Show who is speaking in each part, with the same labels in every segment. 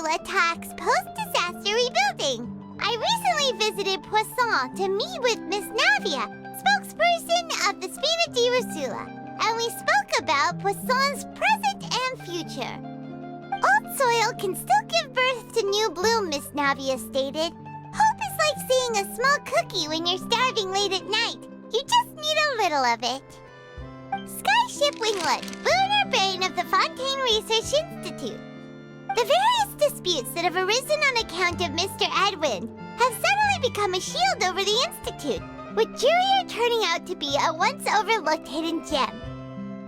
Speaker 1: attacks post-disaster rebuilding. I recently visited Poisson to meet with Miss Navia, spokesperson of the Spina di Rusula, and we spoke about Poisson's present and future. Old soil can still give birth to new bloom, Miss Navia stated. Hope is like seeing a small cookie when you're starving late at night. You just need a little of it. Skyship Winglet, lunar brain of the Fontaine Research Institute. The various disputes that have arisen on account of Mr. Edwin have suddenly become a shield over the Institute, with Jurier turning out to be a once-overlooked hidden gem.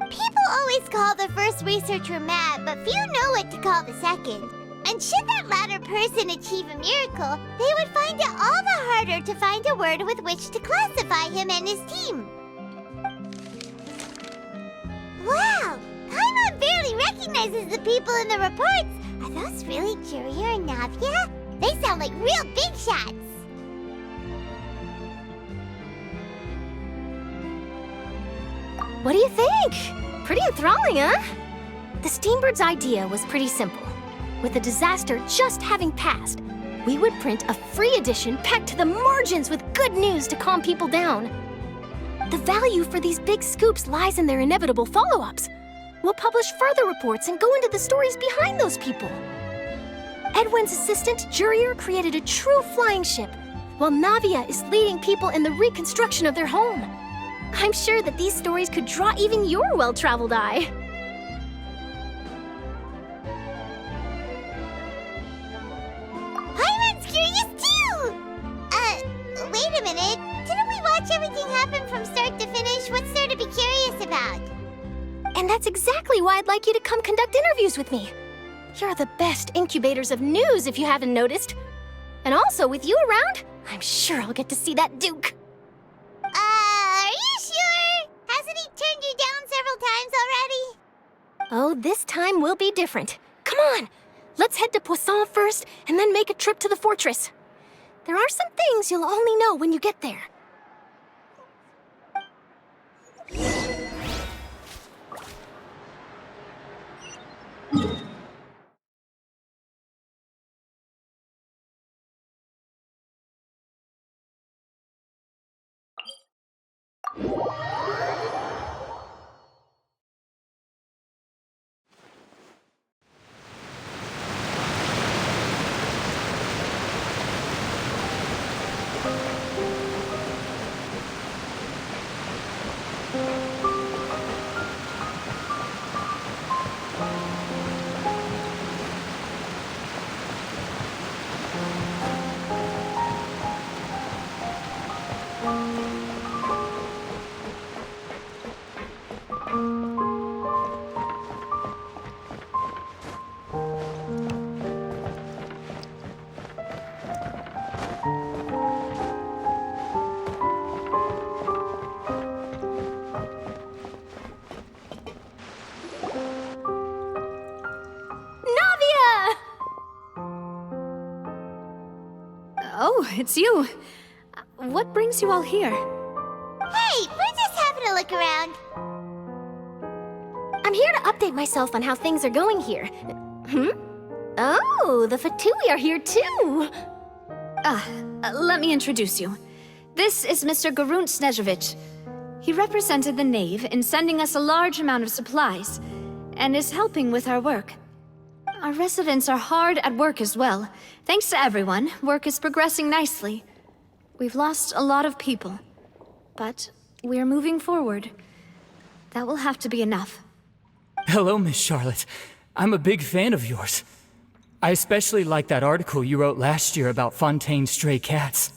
Speaker 1: People always call the first researcher mad, but few know what to call the second. And should that latter person achieve a miracle, they would find it all the harder to find a word with which to classify him and his team. Wow! Paimon barely recognizes the people in the reports. Are those really Jurier and Navia? They sound like real big shots.
Speaker 2: What do you think? Pretty enthralling, huh? The Steambird's idea was pretty simple. With the disaster just having passed, we would print a free edition packed to the margins with good news to calm people down. The value for these big scoops lies in their inevitable follow-ups. We'll publish further reports and go into the stories behind those people. Edwin's assistant, Jurier, created a true flying ship, while Navia is leading people in the reconstruction of their home. I'm sure that these stories could draw even your well-traveled eye.
Speaker 1: Paimon's curious too! Wait a minute. Didn't we watch everything happen from start to finish? What's there to be curious about?
Speaker 2: And that's exactly why I'd like you to come conduct interviews with me. You're the best incubators of news, if you haven't noticed. And also, with you around, I'm sure I'll get to see that Duke.
Speaker 1: Are you sure? Hasn't he turned you down several times already?
Speaker 2: Oh, this time will be different. Come on, let's head to Poisson first, and then make a trip to the fortress. There are some things you'll only know when you get there.
Speaker 3: Oh, it's you. What brings you all here?
Speaker 1: Hey, we're just having a look around.
Speaker 2: I'm here to update myself on how things are going here. Oh, the Fatui are here too!
Speaker 3: Let me introduce you. This is Mr. Garunt Snežević. He represented the Knave in sending us a large amount of supplies, and is helping with our work. Our residents are hard at work as well. Thanks to everyone, work is progressing nicely. We've lost a lot of people, but we're moving forward. That will have to be enough.
Speaker 4: Hello, Miss Charlotte. I'm a big fan of yours. I especially like that article you wrote last year about Fontaine's stray cats.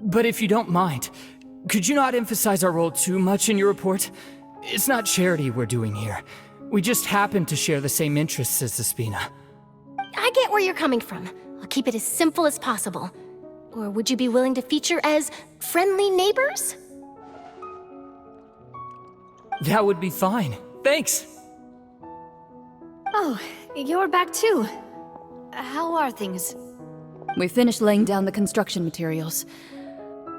Speaker 4: But if you don't mind, could you not emphasize our role too much in your report? It's not charity we're doing here. We just happen to share the same interests as the Spina.
Speaker 2: I get where you're coming from. I'll keep it as simple as possible. Or would you be willing to feature as friendly neighbors?
Speaker 4: That would be fine. Thanks.
Speaker 3: Oh, you're back too. How are things?
Speaker 5: We finished laying down the construction materials.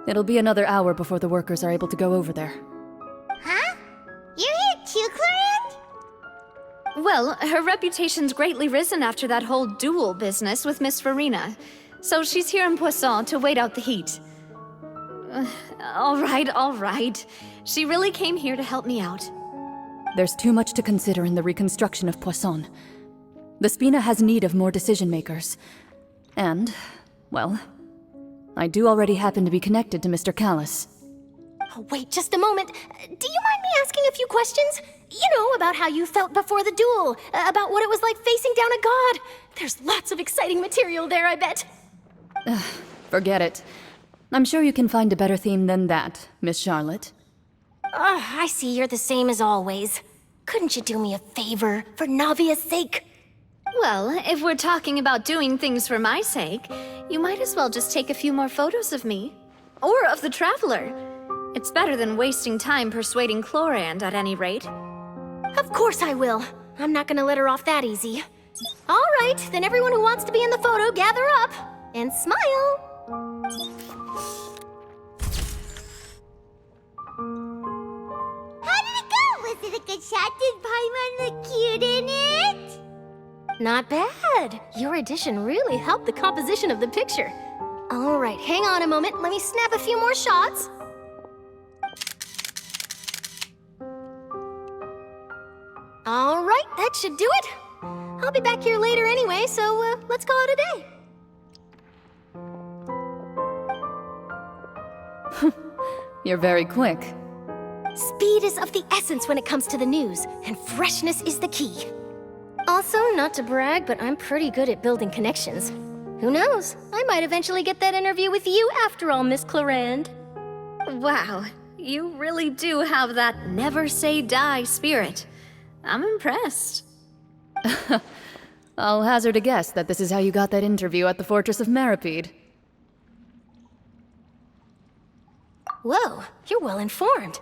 Speaker 5: It'll be another hour before the workers are able to go over there.
Speaker 1: Huh? You're here too, Clorant?
Speaker 3: Well, her reputation's greatly risen after that whole duel business with Miss Farina. So she's here in Poisson to wait out the heat. All right. She really came here to help me out.
Speaker 5: There's too much to consider in the reconstruction of Poisson. The Spina has need of more decision-makers. And, well, I do already happen to be connected to Mr. Callis.
Speaker 2: Oh, wait just a moment. Do you mind me asking a few questions? You know, about how you felt before the duel, about what it was like facing down a god. There's lots of exciting material there, I bet.
Speaker 5: Forget it. I'm sure you can find a better theme than that, Miss Charlotte.
Speaker 2: I see you're the same as always. Couldn't you do me a favor, for Navia's sake?
Speaker 3: Well, if we're talking about doing things for my sake, you might as well just take a few more photos of me. Or of the Traveler. It's better than wasting time persuading Chlorand, at any rate.
Speaker 2: Of course I will. I'm not gonna let her off that easy. All right, then everyone who wants to be in the photo, gather up. And smile.
Speaker 1: How did it go? Was it a good shot? Did Paimon look cute in it?
Speaker 2: Not bad. Your addition really helped the composition of the picture. All right, hang on a moment. Let me snap a few more shots. All right, that should do it. I'll be back here later anyway, so let's call it a day.
Speaker 5: You're very quick.
Speaker 2: Speed is of the essence when it comes to the news, and freshness is the key. Also, not to brag, but I'm pretty good at building connections. Who knows? I might eventually get that interview with you after all, Miss Chlorand.
Speaker 3: Wow, you really do have that never say die spirit. I'm impressed.
Speaker 5: I'll hazard a guess that this is how you got that interview at the Fortress of Maripede.
Speaker 2: Whoa, you're well informed.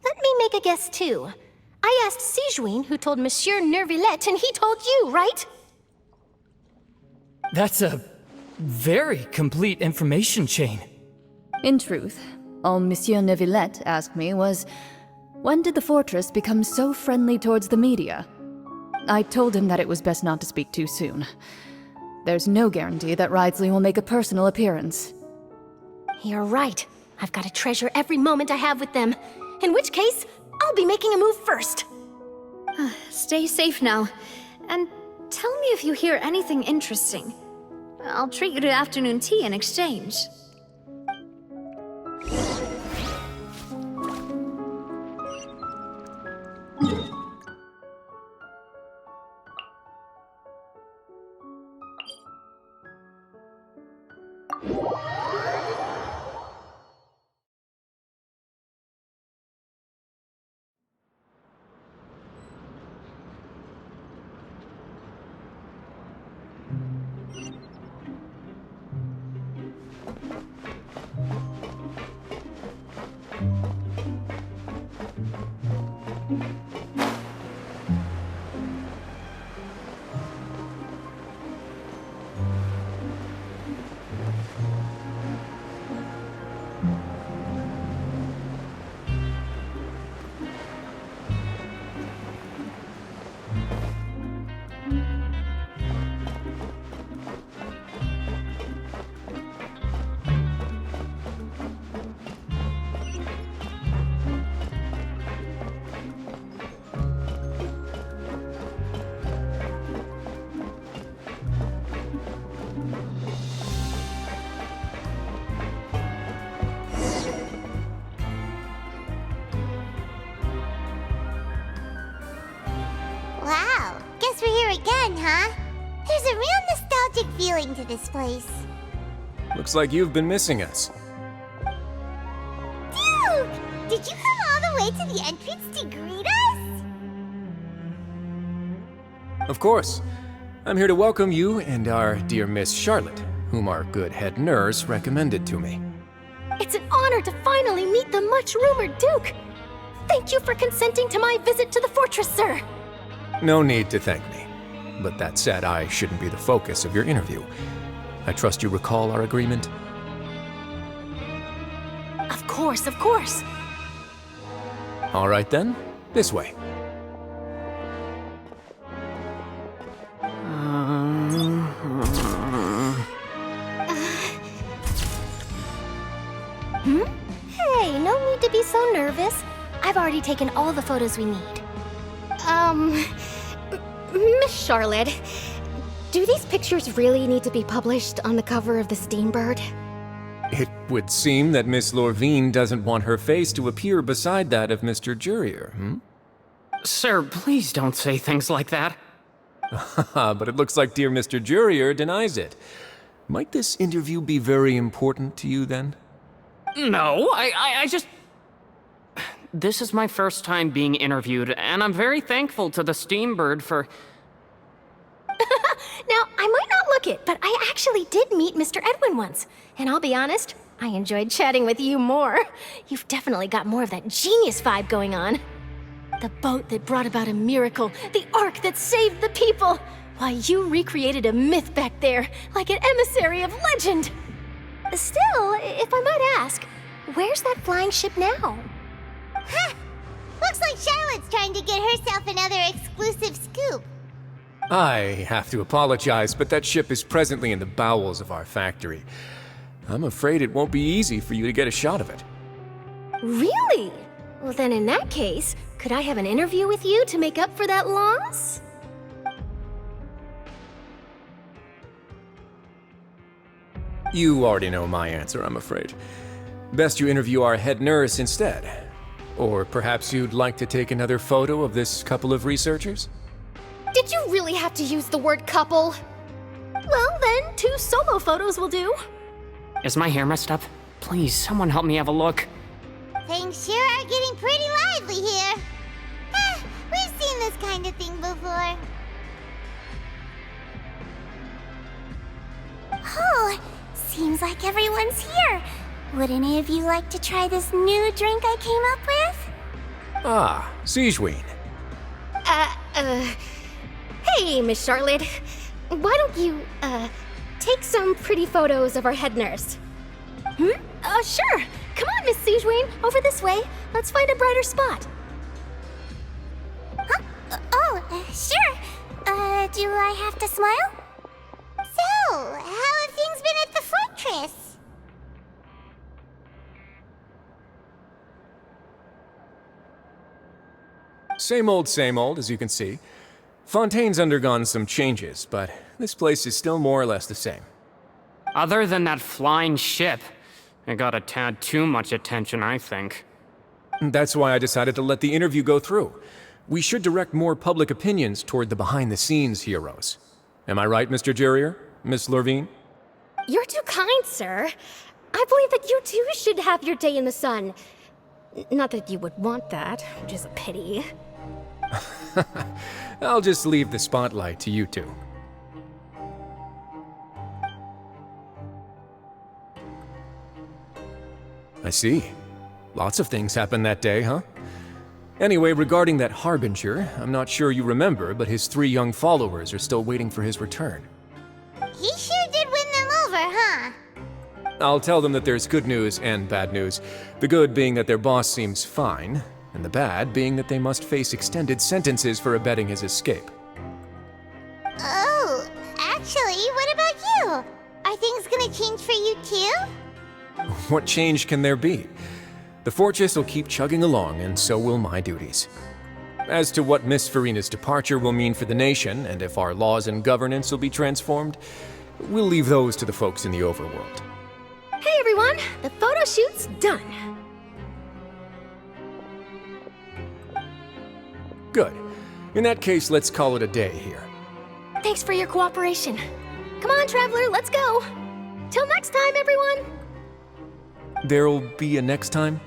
Speaker 2: Let me make a guess too. I asked Sijuin, who told Monsieur Nervillette, and he told you, right?
Speaker 4: That's a very complete information chain.
Speaker 5: In truth, all Monsieur Neuvillette asked me was, when did the fortress become so friendly towards the media? I told him that it was best not to speak too soon. There's no guarantee that Ridsley will make a personal appearance.
Speaker 2: You're right. I've got to treasure every moment I have with them. In which case, I'll be making a move first.
Speaker 3: Stay safe now. And tell me if you hear anything interesting. I'll treat you to afternoon tea in exchange.
Speaker 1: Wow, guess we're here again, huh? There's a real nostalgic feeling to this place.
Speaker 6: Looks like you've been missing us.
Speaker 1: Duke! Did you come all the way to the entrance to greet us?
Speaker 6: Of course. I'm here to welcome you and our dear Miss Charlotte, whom our good head nurse recommended to me.
Speaker 2: It's an honor to finally meet the much-rumored Duke. Thank you for consenting to my visit to the fortress, sir.
Speaker 6: No need to thank me. But that said, I shouldn't be the focus of your interview. I trust you recall our agreement?
Speaker 2: Of course, of course.
Speaker 6: All right then, this way.
Speaker 2: be so nervous. I've already taken all the photos we need. Miss Charlotte, do these pictures really need to be published on the cover of the Steambird?
Speaker 6: It would seem that Miss Lorvine doesn't want her face to appear beside that of Mr. Jurier, hmm?
Speaker 7: Sir, please don't say things like that.
Speaker 6: But it looks like dear Mr. Jurier denies it. Might this interview be very important to you, then?
Speaker 7: No, I just... This is my first time being interviewed, and I'm very thankful to the Steambird for...
Speaker 2: Now, I might not look it, but I actually did meet Mr. Edwin once. And I'll be honest, I enjoyed chatting with you more. You've definitely got more of that genius vibe going on. The boat that brought about a miracle, the ark that saved the people. Why, you recreated a myth back there, like an emissary of legend. Still, if I might ask, where's that flying ship now?
Speaker 1: Huh. Looks like Charlotte's trying to get herself another exclusive scoop.
Speaker 6: I have to apologize, but that ship is presently in the bowels of our factory. I'm afraid it won't be easy for you to get a shot of it.
Speaker 2: Really? Well, then in that case, could I have an interview with you to make up for that loss?
Speaker 6: You already know my answer, I'm afraid. Best you interview our head nurse instead. Or perhaps you'd like to take another photo of this couple of researchers?
Speaker 2: Did you really have to use the word couple? Well, then, 2 solo photos will do.
Speaker 7: Is my hair messed up? Please, someone help me have a look.
Speaker 1: Things sure are getting pretty lively here. We've seen this kind of thing before. Oh, seems like everyone's here. Would any of you like to try this new drink I came up with?
Speaker 6: Ah, Siegeween.
Speaker 2: Hey, Miss Charlotte. Why don't you, take some pretty photos of our head nurse? Sure. Come on, Miss Siegeween, over this way. Let's find a brighter spot.
Speaker 1: Huh? Sure. Do I have to smile? So, how have things been at the fortress?
Speaker 6: Same old, as you can see. Fontaine's undergone some changes, but this place is still more or less the same.
Speaker 7: Other than that flying ship, it got a tad too much attention, I think.
Speaker 6: That's why I decided to let the interview go through. We should direct more public opinions toward the behind-the-scenes heroes. Am I right, Mr. Jurier? Miss Lorvine?
Speaker 2: You're too kind, sir. I believe that you too should have your day in the sun. Not that you would want that, which is a pity.
Speaker 6: I'll just leave the spotlight to you two. I see. Lots of things happened that day, huh? Anyway, regarding that Harbinger, I'm not sure you remember, but his 3 young followers are still waiting for his return.
Speaker 1: He sure did win them over, huh?
Speaker 6: I'll tell them that there's good news and bad news. The good being that their boss seems fine, and the bad being that they must face extended sentences for abetting his escape.
Speaker 1: Oh, actually, what about you? Are things gonna change for you too?
Speaker 6: What change can there be? The fortress will keep chugging along, and so will my duties. As to what Miss Farina's departure will mean for the nation, and if our laws and governance will be transformed, we'll leave those to the folks in the overworld.
Speaker 2: Hey everyone, the photo shoot's done.
Speaker 6: Good. In that case, let's call it a day here.
Speaker 2: Thanks for your cooperation. Come on, Traveler, let's go. Till next time, everyone.
Speaker 6: There'll be a next time?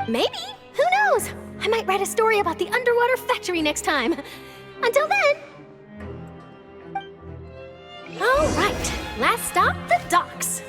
Speaker 2: Maybe. Who knows? I might write a story about the underwater factory next time. Until then. All right, last stop, the docks.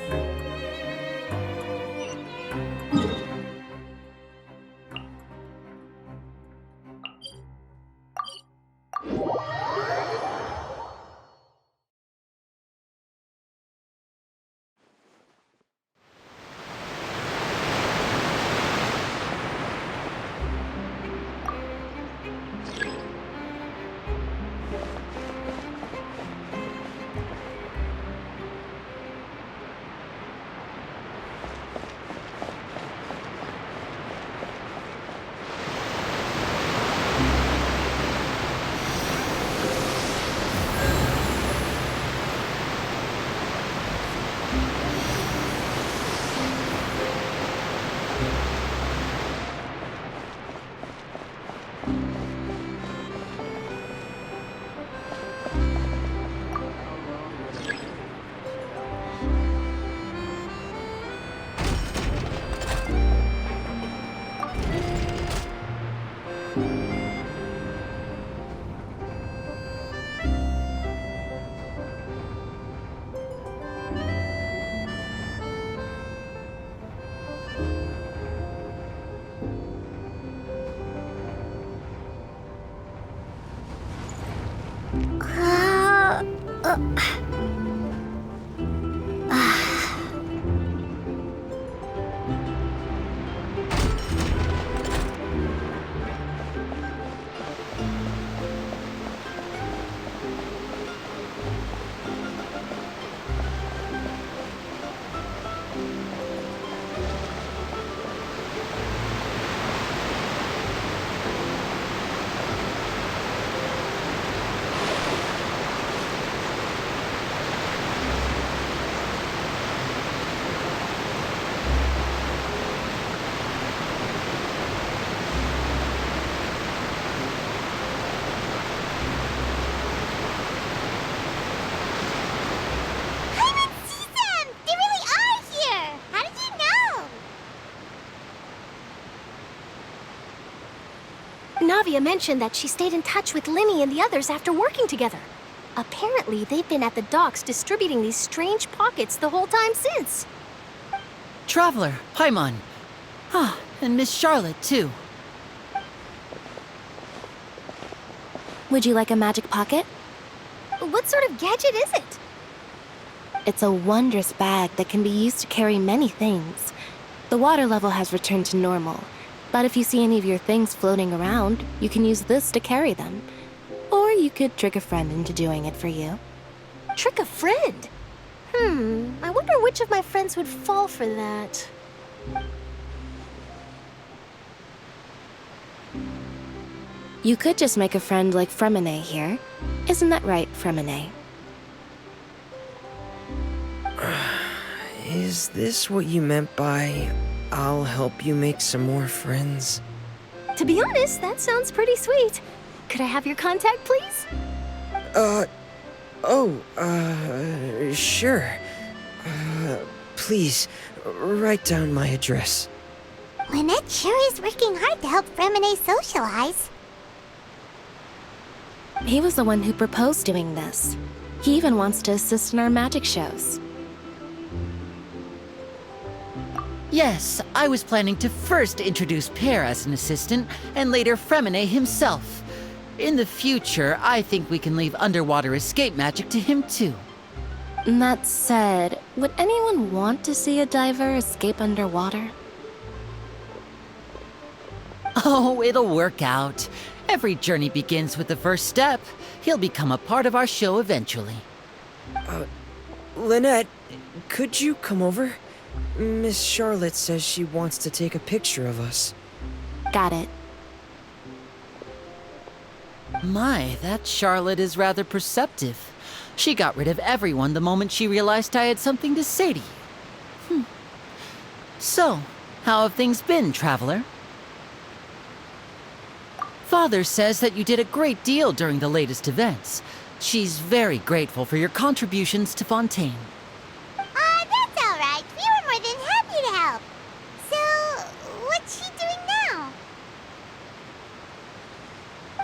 Speaker 2: Navia mentioned that she stayed in touch with Linny and the others after working together. Apparently, they've been at the docks distributing these strange pockets the whole time since.
Speaker 8: Traveler, Paimon. Ah, and Miss Charlotte, too.
Speaker 2: Would you like a magic pocket? What sort of gadget is it? It's a wondrous bag that can be used to carry many things. The water level has returned to normal, but if you see any of your things floating around, you can use this to carry them. Or you could trick a friend into doing it for you. Trick a friend? I wonder which of my friends would fall for that. You could just make a friend like Fremine here. Isn't that right, Fremine?
Speaker 9: Is this what you meant by, I'll help you make some more friends?
Speaker 2: To be honest, that sounds pretty sweet. Could I have your contact, please?
Speaker 9: Sure. Please, write down my address.
Speaker 1: Lynette sure is working hard to help Fremine socialize.
Speaker 2: He was the one who proposed doing this. He even wants to assist in our magic shows.
Speaker 8: Yes, I was planning to first introduce Pear as an assistant, and later Fremine himself. In the future, I think we can leave underwater escape magic to him too.
Speaker 2: That said, would anyone want to see a diver escape underwater?
Speaker 8: Oh, it'll work out. Every journey begins with the first step. He'll become a part of our show eventually.
Speaker 9: Lynette, could you come over? Miss Charlotte says she wants to take a picture of us.
Speaker 2: Got it.
Speaker 8: My, that Charlotte is rather perceptive. She got rid of everyone the moment she realized I had something to say to you. So, how have things been, Traveler? Father says that you did a great deal during the latest events. She's very grateful for your contributions to Fontaine.
Speaker 1: That's all right. We were more than happy to help. So, what's she doing now?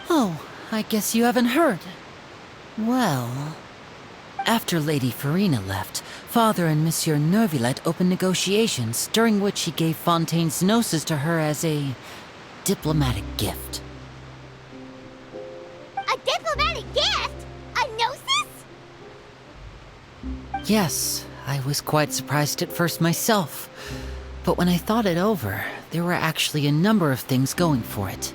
Speaker 8: Oh, I guess you haven't heard. Well, after Lady Farina left, Father and Monsieur Neuvillette opened negotiations, during which he gave Fontaine's gnosis to her as a diplomatic gift.
Speaker 1: A diplomatic gift? A gnosis?
Speaker 8: Yes, I was quite surprised at first myself. But when I thought it over, there were actually a number of things going for it.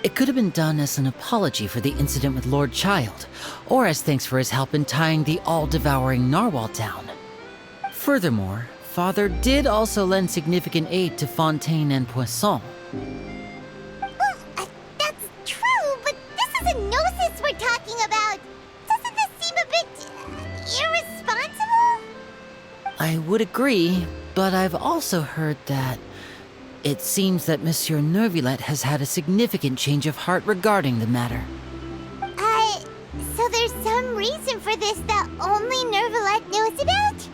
Speaker 8: It could have been done as an apology for the incident with Lord Child, or as thanks for his help in tying the all-devouring narwhal down. Furthermore, Father did also lend significant aid to Fontaine and Poisson.
Speaker 1: Well, that's true, but this is a gnosis we're talking about. Doesn't this seem a bit irresponsible?
Speaker 8: I would agree, but I've also heard that it seems that Monsieur Neuvillette has had a significant change of heart regarding the matter.
Speaker 1: So there's some reason for this that only Neuvillette knows about?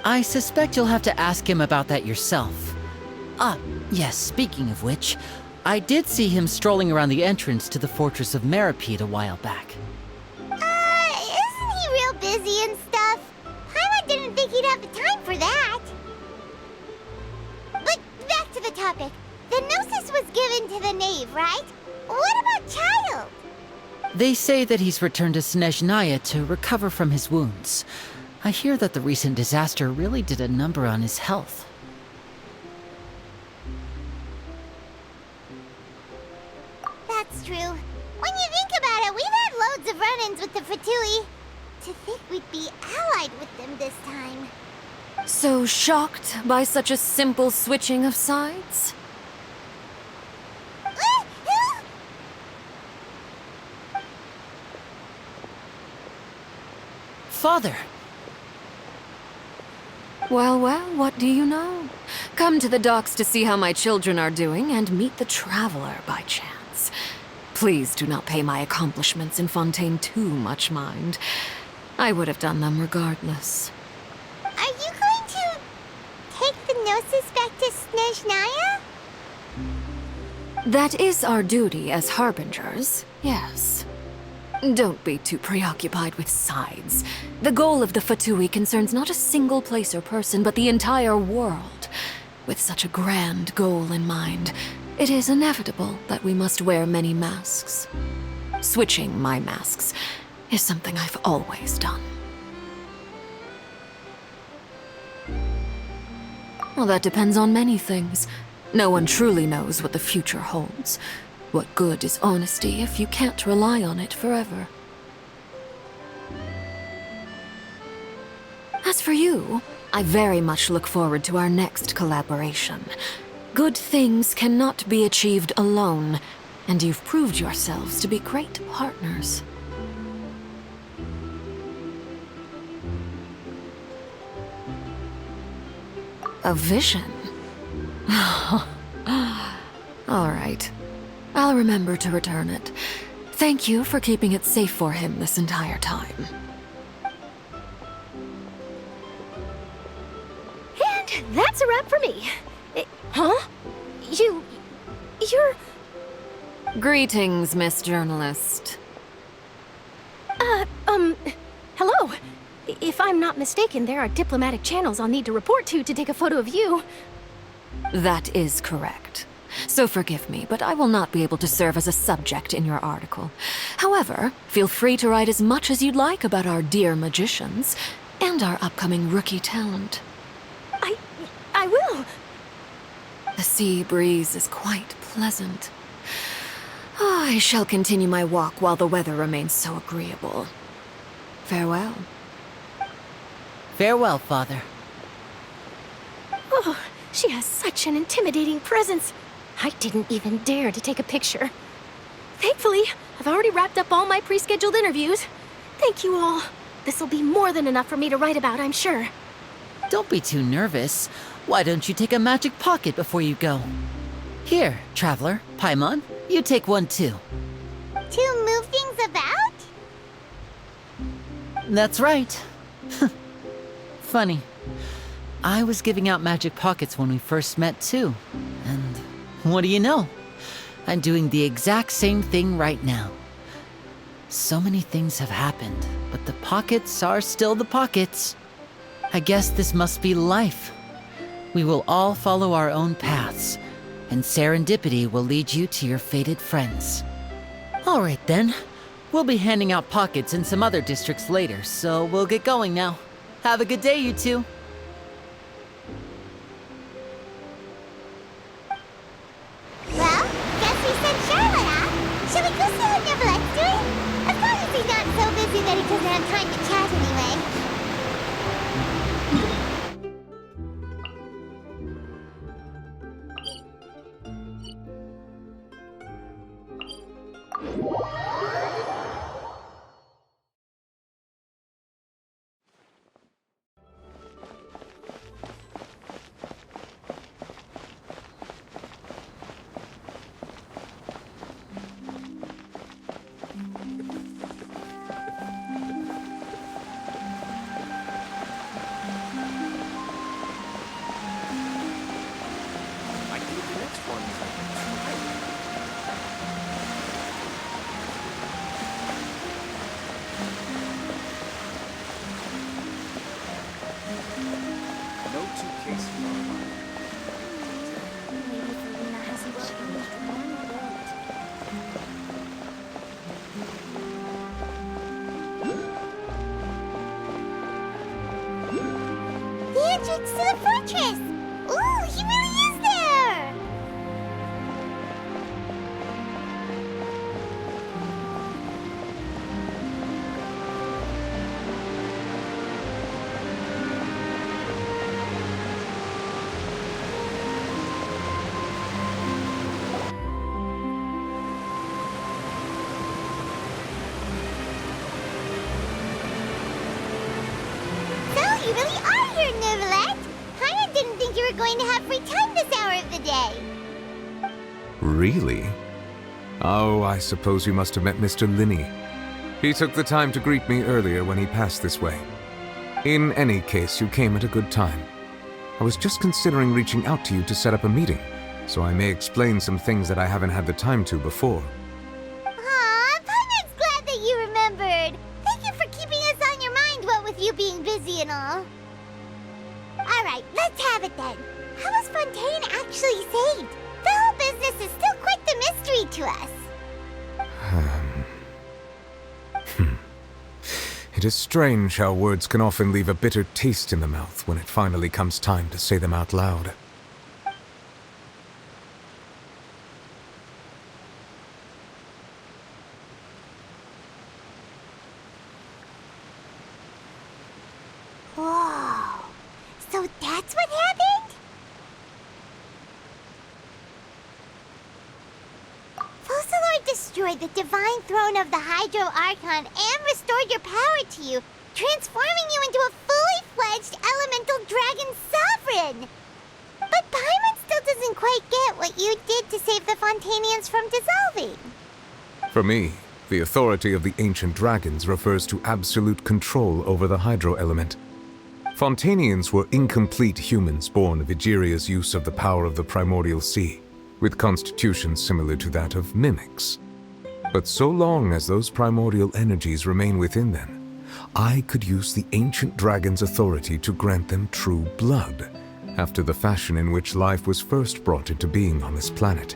Speaker 8: I suspect you'll have to ask him about that yourself. Yes, speaking of which, I did see him strolling around the entrance to the Fortress of Meripede a while back.
Speaker 1: Isn't he real busy and stuff? Paimon didn't think he'd have the time for that. But back to the topic. The gnosis was given to the knave, right? What about Child?
Speaker 8: They say that he's returned to Snezhnaya to recover from his wounds. I hear that the recent disaster really did a number on his health.
Speaker 1: That's true. When you think about it, we've had loads of run-ins with the Fatui. To think we'd be allied with them this time.
Speaker 10: So shocked by such a simple switching of sides?
Speaker 8: Father!
Speaker 10: Well, what do you know? Come to the docks to see how my children are doing and meet the Traveler by chance. Please do not pay my accomplishments in Fontaine too much mind. I would have done them regardless.
Speaker 1: Are you going to take the gnosis back to Snezhnaya?
Speaker 10: That is our duty as harbingers, yes. Don't be too preoccupied with sides. The goal of the Fatui concerns not a single place or person, but the entire world. With such a grand goal in mind, it is inevitable that we must wear many masks. Switching my masks is something I've always done. Well, that depends on many things. No one truly knows what the future holds. What good is honesty if you can't rely on it forever? As for you, I very much look forward to our next collaboration. Good things cannot be achieved alone, and you've proved yourselves to be great partners. A vision? All right. I'll remember to return it. Thank you for keeping it safe for him this entire time.
Speaker 2: And that's a wrap for me. Huh? You're...
Speaker 10: Greetings, Miss Journalist.
Speaker 2: Hello. If I'm not mistaken, there are diplomatic channels I'll need to report to take a photo of you.
Speaker 10: That is correct. So forgive me, but I will not be able to serve as a subject in your article. However, feel free to write as much as you'd like about our dear magicians and our upcoming rookie talent.
Speaker 2: I will.
Speaker 10: The sea breeze is quite pleasant. Oh, I shall continue my walk while the weather remains so agreeable. Farewell.
Speaker 8: Farewell, Father.
Speaker 2: Oh, she has such an intimidating presence. I didn't even dare to take a picture. Thankfully, I've already wrapped up all my pre-scheduled interviews. Thank you all. This'll be more than enough for me to write about, I'm sure.
Speaker 8: Don't be too nervous. Why don't you take a magic pocket before you go? Here, Traveler, Paimon, you take one too.
Speaker 1: To move things about?
Speaker 8: That's right. Funny. I was giving out magic pockets when we first met too. And what do you know? I'm doing the exact same thing right now. So many things have happened, but the pockets are still the pockets. I guess this must be life. We will all follow our own paths, and serendipity will lead you to your fated friends. All right then. We'll be handing out pockets in some other districts later, so we'll get going now. Have a good day, you two.
Speaker 1: Well, guess we sent Charlotte out. Shall we go see what Neverlette's doing? As long as he's not so busy that he doesn't have time to chat anyway. The entrance to the fortress! Ooh, he really is there! So, you really are here, Neverlet! Paimon didn't think you were going to have free time this hour of the day.
Speaker 11: Really? Oh, I suppose you must have met Mr. Linney. He took the time to greet me earlier when he passed this way. In any case, you came at a good time. I was just considering reaching out to you to set up a meeting, so I may explain some things that I haven't had the time to before.
Speaker 1: Aw, Paimon's glad that you remembered. Thank you for keeping us on your mind, what with you being busy and all. Alright, let's have it then. How was Fontaine actually saved? The whole business is still quite the mystery to us.
Speaker 11: It is strange how words can often leave a bitter taste in the mouth when it finally comes time to say them out loud.
Speaker 1: Whoa. So that's what happened? Focalor destroyed the divine throne of the Hydro Archon and restored your power to you, transforming you into a fully fledged elemental dragon sovereign. But Paimon still doesn't quite get what you did to save the Fontainians from dissolving.
Speaker 11: For me, the authority of the ancient dragons refers to absolute control over the hydro element. Fontainians were incomplete humans born of Egeria's use of the power of the primordial sea, with constitutions similar to that of mimics. But so long as those primordial energies remain within them, I could use the ancient dragon's authority to grant them true blood, after the fashion in which life was first brought into being on this planet.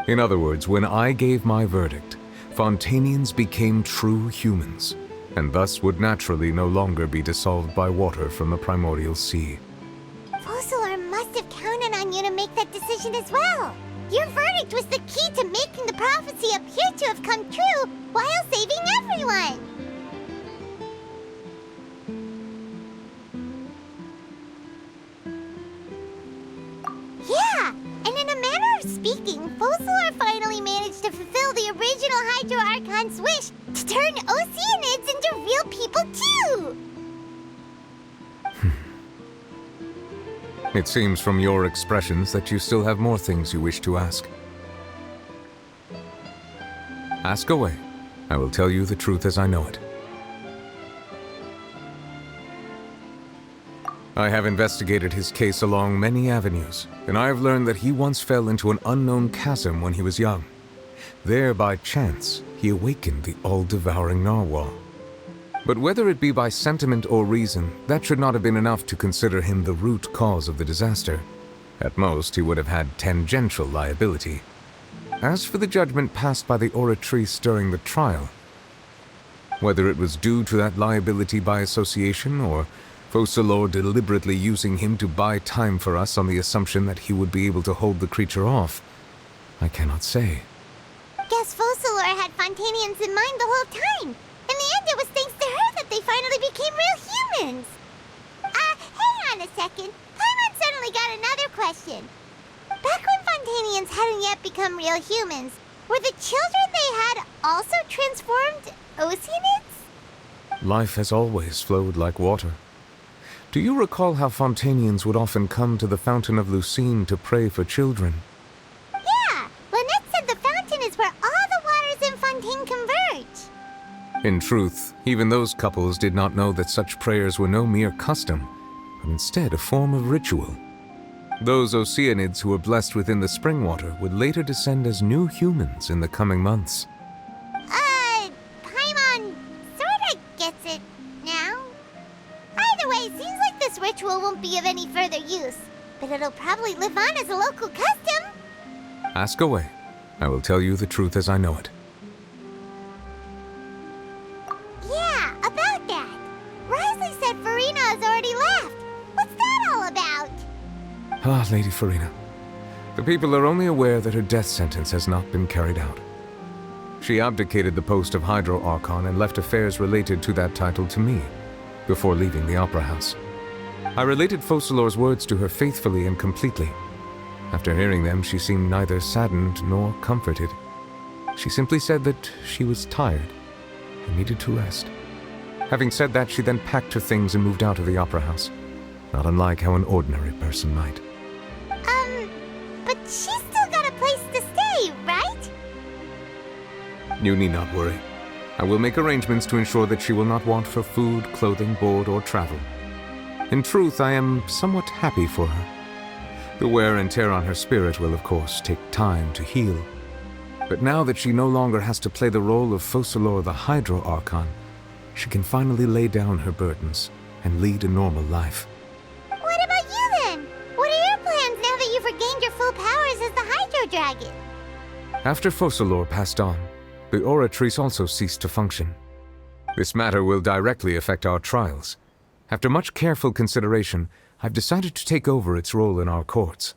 Speaker 11: In other words, when I gave my verdict, Fontainians became true humans, and thus would naturally no longer be dissolved by water from the primordial sea.
Speaker 1: Focalor must have counted on you to make that decision as well. Your verdict was the key to making the prophecy appear to have come true while saving everyone. Yeah, and in a manner of speaking, Focalor finally managed to fulfill the original Hydro Archon's wish to turn Oceanids into real people too!
Speaker 11: It seems from your expressions that you still have more things you wish to ask. Ask away. I will tell you the truth as I know it. I have investigated his case along many avenues, and I have learned that he once fell into an unknown chasm when he was young. There, by chance, he awakened the all-devouring narwhal. But whether it be by sentiment or reason, that should not have been enough to consider him the root cause of the disaster. At most, he would have had tangential liability. As for the judgment passed by the Oratrice during the trial, whether it was due to that liability by association, or Focalor deliberately using him to buy time for us on the assumption that he would be able to hold the creature off, I cannot say.
Speaker 1: Guess Focalor had Fontainians in mind the whole time. In the end, it was thanks to her that they finally became real humans. Hang on a second. Paimon suddenly got another question. Back when Fontainians hadn't yet become real humans, were the children they had also transformed Oceanids?
Speaker 11: Life has always flowed like water. Do you recall how Fontainians would often come to the Fountain of Lucine to pray for children?
Speaker 1: Yeah, Lynette said the fountain is where all the waters in Fontaine converge.
Speaker 11: In truth, even those couples did not know that such prayers were no mere custom, but instead a form of ritual. Those Oceanids who were blessed within the spring water would later descend as new humans in the coming months.
Speaker 1: Paimon sorta gets it now. Either way, seems like this ritual won't be of any further use, but it'll probably live on as a local custom.
Speaker 11: Ask away. I will tell you the truth as I know it.
Speaker 1: Yeah, about that. Risley said Farina has already left. What's that all about?
Speaker 11: Ah, Lady Farina. The people are only aware that her death sentence has not been carried out. She abdicated the post of Hydro Archon and left affairs related to that title to me, before leaving the Opera House. I related Focalor's words to her faithfully and completely. After hearing them, she seemed neither saddened nor comforted. She simply said that she was tired and needed to rest. Having said that, she then packed her things and moved out of the Opera House, not unlike how an ordinary person might.
Speaker 1: But she's still got a place to stay, right?
Speaker 11: You need not worry. I will make arrangements to ensure that she will not want for food, clothing, board, or travel. In truth, I am somewhat happy for her. The wear and tear on her spirit will, of course, take time to heal. But now that she no longer has to play the role of Focalor the Hydro Archon, she can finally lay down her burdens and lead a normal life.
Speaker 1: What about you then? What are your plans now that you've regained your full powers as the Hydro Dragon?
Speaker 11: After Focalor passed on, the Oratrice also ceased to function. This matter will directly affect our trials. After much careful consideration, I've decided to take over its role in our courts.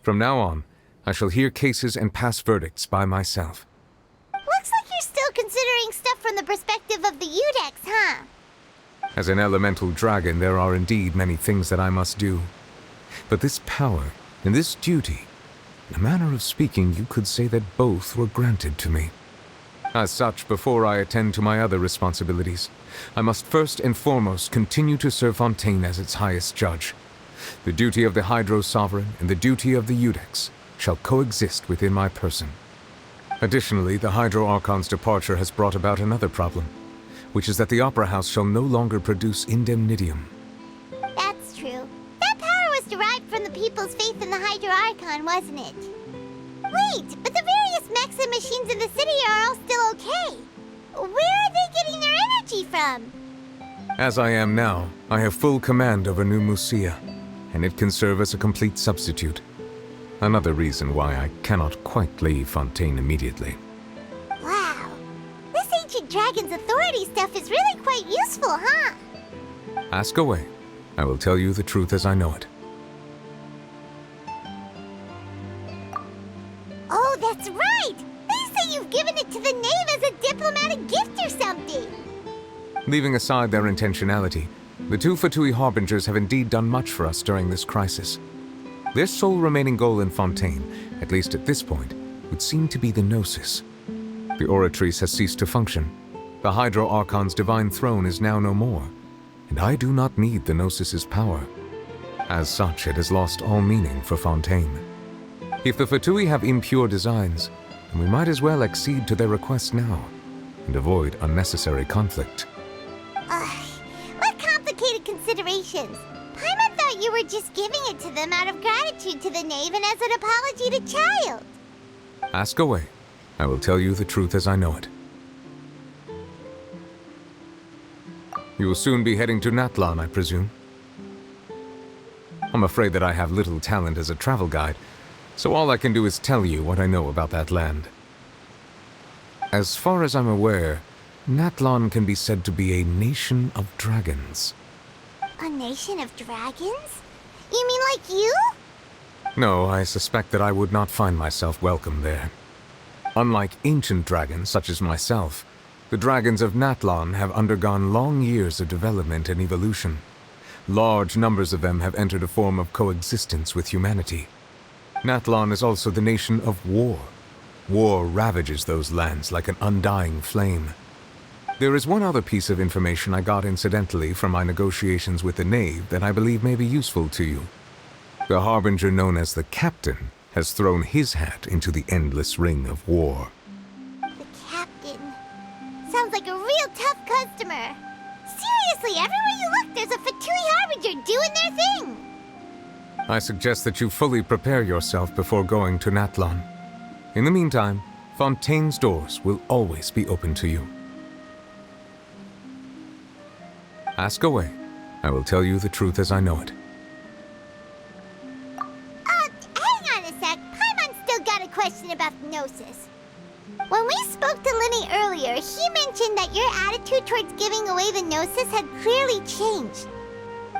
Speaker 11: From now on, I shall hear cases and pass verdicts by myself.
Speaker 1: Looks like you're still considering stuff from the perspective of the Udex, huh?
Speaker 11: As an elemental dragon, there are indeed many things that I must do. But this power and this duty, in a manner of speaking, you could say that both were granted to me. As such, before I attend to my other responsibilities, I must first and foremost continue to serve Fontaine as its highest judge. The duty of the Hydro Sovereign and the duty of the Udex shall coexist within my person. Additionally, the Hydro Archon's departure has brought about another problem, which is that the Opera House shall no longer produce indemnitium.
Speaker 1: That's true. That power was derived from the people's faith in the Hydro Archon, wasn't it? Wait, but the various mechs and machines in the city are all still okay. Where are they getting their energy from?
Speaker 11: As I am now, I have full command over New Musia, and it can serve as a complete substitute. Another reason why I cannot quite leave Fontaine immediately.
Speaker 1: Wow. This ancient dragon's authority stuff is really quite useful, huh?
Speaker 11: Ask away. I will tell you the truth as I know it.
Speaker 1: Oh, that's right! They say you've given it to the knave as a diplomatic gift or something!
Speaker 11: Leaving aside their intentionality, the two Fatui Harbingers have indeed done much for us during this crisis. Their sole remaining goal in Fontaine, at least at this point, would seem to be the Gnosis. The Oratrice has ceased to function. The Hydro Archon's divine throne is now no more, and I do not need the Gnosis's power. As such, it has lost all meaning for Fontaine. If the Fatui have impure designs, then we might as well accede to their request now, and avoid unnecessary conflict.
Speaker 1: What complicated considerations! Paimon thought you were just giving it to them out of gratitude to the knave and as an apology to Child.
Speaker 11: Ask away. I will tell you the truth as I know it. You will soon be heading to Natlan, I presume. I'm afraid that I have little talent as a travel guide, so all I can do is tell you what I know about that land. As far as I'm aware, Natlan can be said to be a nation of dragons.
Speaker 1: A nation of dragons? You mean like you?
Speaker 11: No, I suspect that I would not find myself welcome there. Unlike ancient dragons such as myself, the dragons of Natlan have undergone long years of development and evolution. Large numbers of them have entered a form of coexistence with humanity. Natlan is also the nation of war. War ravages those lands like an undying flame. There is one other piece of information I got incidentally from my negotiations with the knave that I believe may be useful to you. The harbinger known as the Captain has thrown his hat into the endless ring of war.
Speaker 1: The Captain. Sounds like a real tough customer. Seriously, everywhere you look, there's a Fatui Harbinger doing their thing.
Speaker 11: I suggest that you fully prepare yourself before going to Natlan. In the meantime, Fontaine's doors will always be open to you. Ask away. I will tell you the truth as I know it.
Speaker 1: Hang on a sec. Paimon's still got a question about Gnosis. When we spoke to Linny earlier, he mentioned that your attitude towards giving away the Gnosis had clearly changed.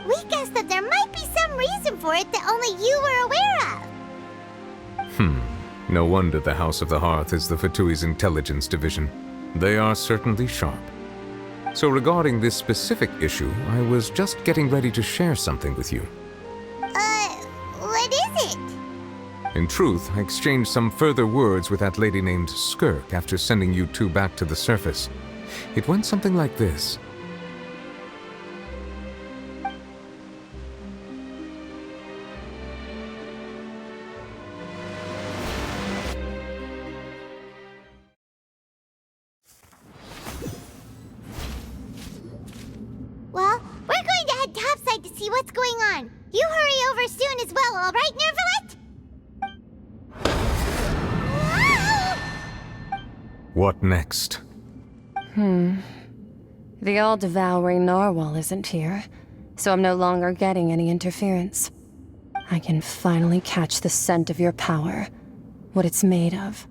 Speaker 1: We guessed that there might be some reason for it that only you were aware of.
Speaker 11: No wonder the House of the Hearth is the Fatui's intelligence division. They are certainly sharp. So regarding this specific issue, I was just getting ready to share something with you.
Speaker 1: What is it?
Speaker 11: In truth, I exchanged some further words with that lady named Skirk after sending you two back to the surface. It went something like this.
Speaker 1: Well, we're going to head topside to see what's going on. You hurry over soon as well, all right, Nervalette?
Speaker 11: What next?
Speaker 10: The all-devouring narwhal isn't here, so I'm no longer getting any interference. I can finally catch the scent of your power, what it's made of.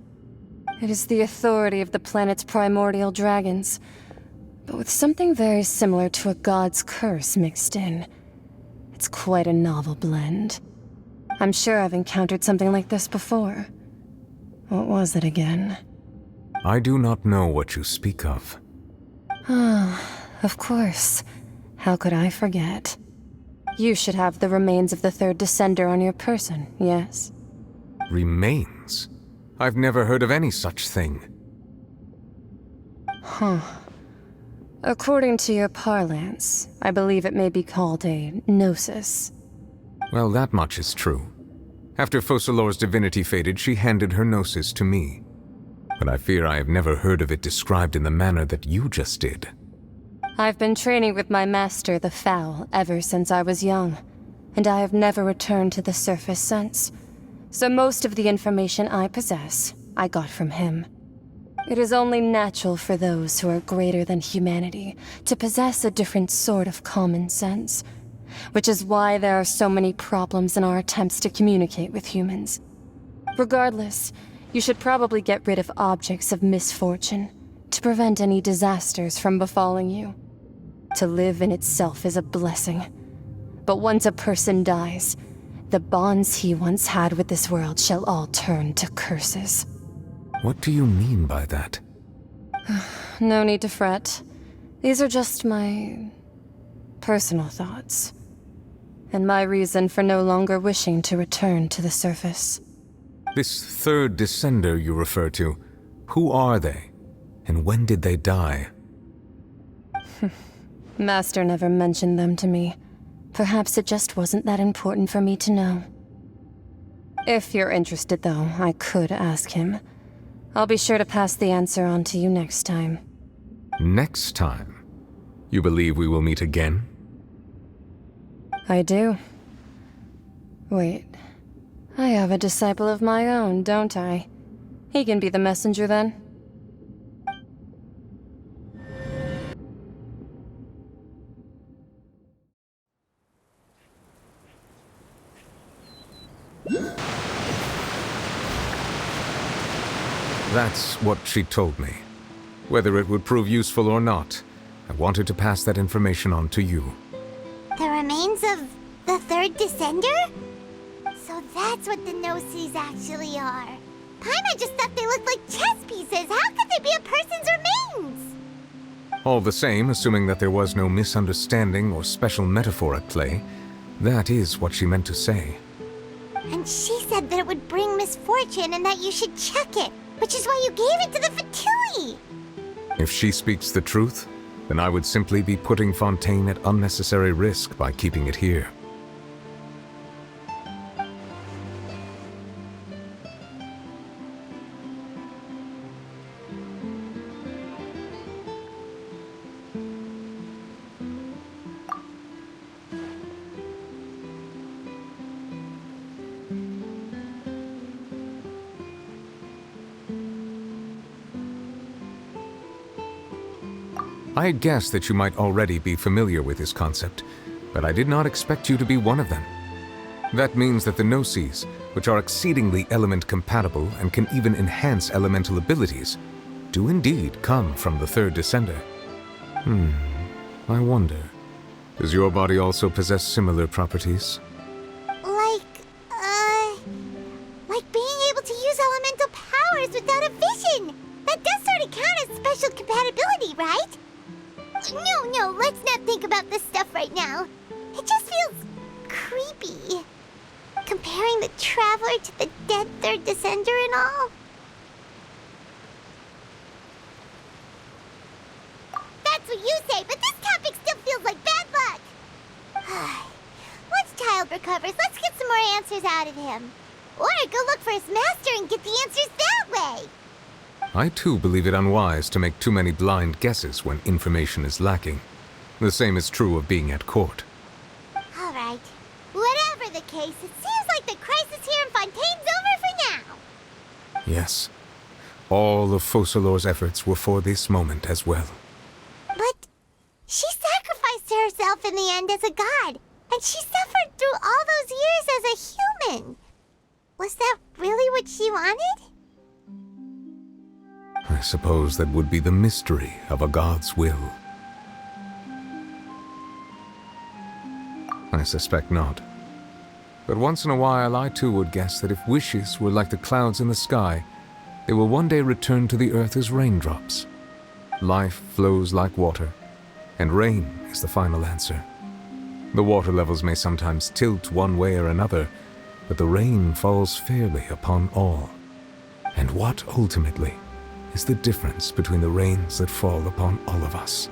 Speaker 10: It is the authority of the planet's primordial dragons, but with something very similar to a god's curse mixed in. It's quite a novel blend. I'm sure I've encountered something like this before. What was it again?
Speaker 11: I do not know what you speak of.
Speaker 10: Of course. How could I forget? You should have the remains of the third Descender on your person, yes?
Speaker 11: Remains? I've never heard of any such thing.
Speaker 10: According to your parlance, I believe it may be called a gnosis.
Speaker 11: Well, that much is true. After Focalor's divinity faded, she handed her gnosis to me. But I fear I have never heard of it described in the manner that you just did.
Speaker 10: I've been training with my master, the Foul, ever since I was young, and I have never returned to the surface since. So most of the information I possess, I got from him. It is only natural for those who are greater than humanity to possess a different sort of common sense, which is why there are so many problems in our attempts to communicate with humans. Regardless, you should probably get rid of objects of misfortune to prevent any disasters from befalling you. To live in itself is a blessing. But once a person dies, the bonds he once had with this world shall all turn to curses.
Speaker 11: What do you mean by that?
Speaker 10: No need to fret. These are just my personal thoughts, and my reason for no longer wishing to return to the surface.
Speaker 11: This third Descender you refer to, who are they? And when did they die?
Speaker 10: Master never mentioned them to me. Perhaps it just wasn't that important for me to know. If you're interested, though, I could ask him. I'll be sure to pass the answer on to you next time.
Speaker 11: Next time? You believe we will meet again?
Speaker 10: I do. Wait. I have a disciple of my own, don't I? He can be the messenger then.
Speaker 11: That's what she told me. Whether it would prove useful or not, I wanted to pass that information on to you.
Speaker 1: The remains of the third Descender? So that's what the Gnosis actually are. Paimon just thought they looked like chess pieces. How could they be a person's remains?
Speaker 11: All the same, assuming that there was no misunderstanding or special metaphor at play, that is what she meant to say.
Speaker 1: And she said that it would bring misfortune and that you should check it, which is why you gave it to the Fatui.
Speaker 11: If she speaks the truth, then I would simply be putting Fontaine at unnecessary risk by keeping it here. I had guessed that you might already be familiar with this concept, but I did not expect you to be one of them. That means that the Gnosis, which are exceedingly element-compatible and can even enhance elemental abilities, do indeed come from the third Descender. I wonder, does your body also possess similar properties?
Speaker 1: Like being able to use elemental powers without a vision. That does sort of count as special compatibility, right? No, let's not think about this stuff right now. It just feels creepy. Comparing the Traveler to the dead third Descender and all. That's what you say, but this topic still feels like bad luck. Once Child recovers, let's get some more answers out of him. Or go look for his master and get the answers that way.
Speaker 11: I too believe it unwise to make too many blind guesses when information is lacking. The same is true of being at court.
Speaker 1: All right. Whatever the case, it seems like the crisis here in Fontaine's over for now.
Speaker 11: Yes. All of Focalor's efforts were for this moment as well.
Speaker 1: But she sacrificed herself in the end as a god, and she suffered through all those years as a human. Was that really what she wanted?
Speaker 11: I suppose that would be the mystery of a god's will. I suspect not. But once in a while, I too would guess that if wishes were like the clouds in the sky, they will one day return to the earth as raindrops. Life flows like water, and rain is the final answer. The water levels may sometimes tilt one way or another, but the rain falls fairly upon all. And what ultimately is the difference between the rains that fall upon all of us?